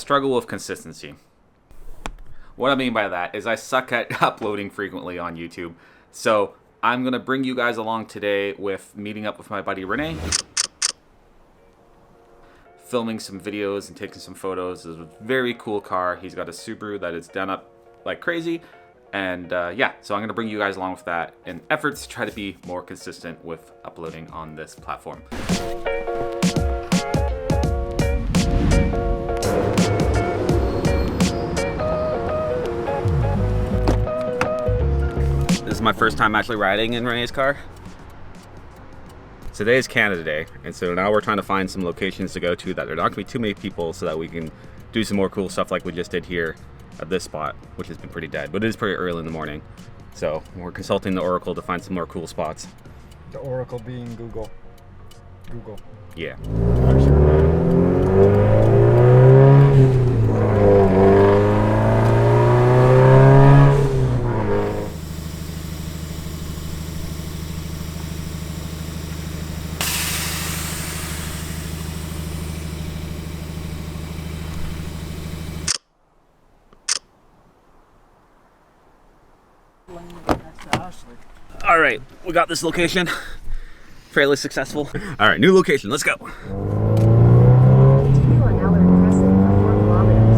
struggle with consistency. What I mean by that is I suck at uploading frequently on YouTube. So I'm going to bring you guys along today with meeting up with my buddy Renee, filming some videos and taking some photos. It's a very cool car. He's got a Subaru that is done up like crazy. And yeah, so I'm going to bring you guys along with that in efforts to try to be more consistent with uploading on this platform. This is my first time actually riding in Renee's car. Today is Canada Day, and so now we're trying to find some locations to go to that there are not going to be too many people so that we can do some more cool stuff like we just did here at this spot, which has been pretty dead, but it is pretty early in the morning. So we're consulting the Oracle to find some more cool spots. The Oracle being Google. Yeah. All right, we got this location. Fairly successful. All right, new location, let's go. Continue on Allard Crescent for 4 kilometers.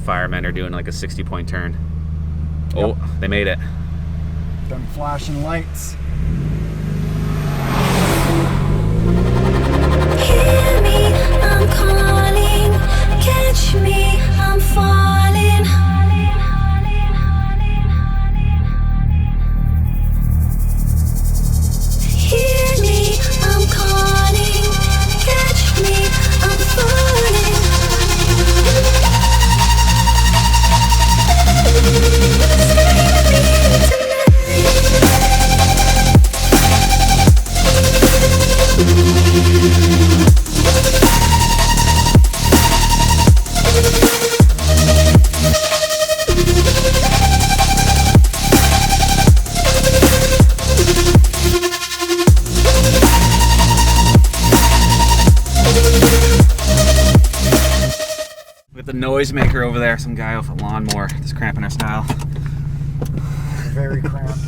Firemen are doing like a 60-point turn. Oh, they made it. Them flashing lights. Hear me, I'm calling. Catch me, I'm falling. Hear me, I'm calling. Catch me, I'm falling. With the noisemaker over there, some guy with a lawnmower just cramping our style. Very cramped. Is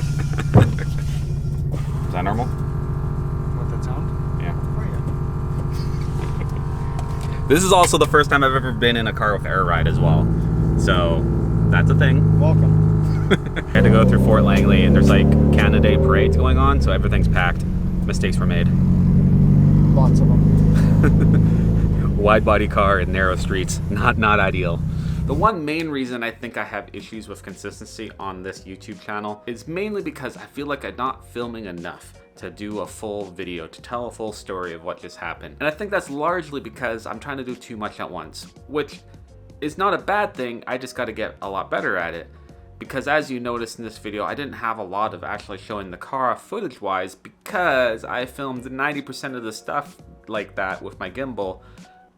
that normal? What, that sound? Yeah. Oh yeah. This is also the first time I've ever been in a car with air ride as well. So that's a thing. Welcome. I had to go through Fort Langley and there's like Canada Day parades going on, so everything's packed. Mistakes were made. Lots of them. Wide body car in narrow streets, not ideal. The one main reason I think I have issues with consistency on this YouTube channel is mainly because I feel like I'm not filming enough to do a full video, to tell a full story of what just happened. And I think that's largely because I'm trying to do too much at once, which is not a bad thing. I just got to get a lot better at it. Because as you noticed in this video, I didn't have a lot of actually showing the car footage wise because I filmed 90% of the stuff like that with my gimbal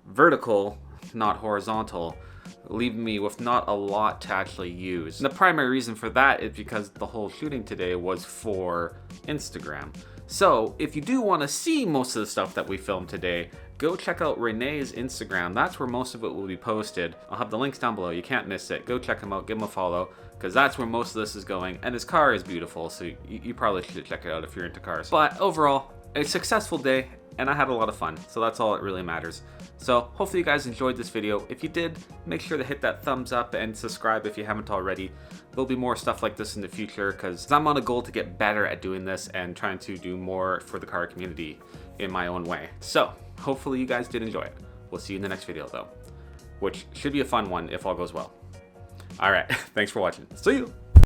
vertical, not horizontal, leaving me with not a lot to actually use. And the primary reason for that is because the whole shooting today was for Instagram. So if you do want to see most of the stuff that we filmed today, go check out Renee's Instagram. That's where most of it will be posted. I'll have the links down below. You can't miss it. Go check him out, give him a follow, because that's where most of this is going. And his car is beautiful, so you probably should check it out if you're into cars. But overall, a successful day, and I had a lot of fun, so that's all that really matters. So hopefully you guys enjoyed this video. If you did, make sure to hit that thumbs up and subscribe if you haven't already. There'll be more stuff like this in the future because I'm on a goal to get better at doing this and trying to do more for the car community in my own way. So Hopefully you guys did enjoy it. We'll see you in the next video though, which should be a fun one if all goes well. All right, thanks for watching. See you.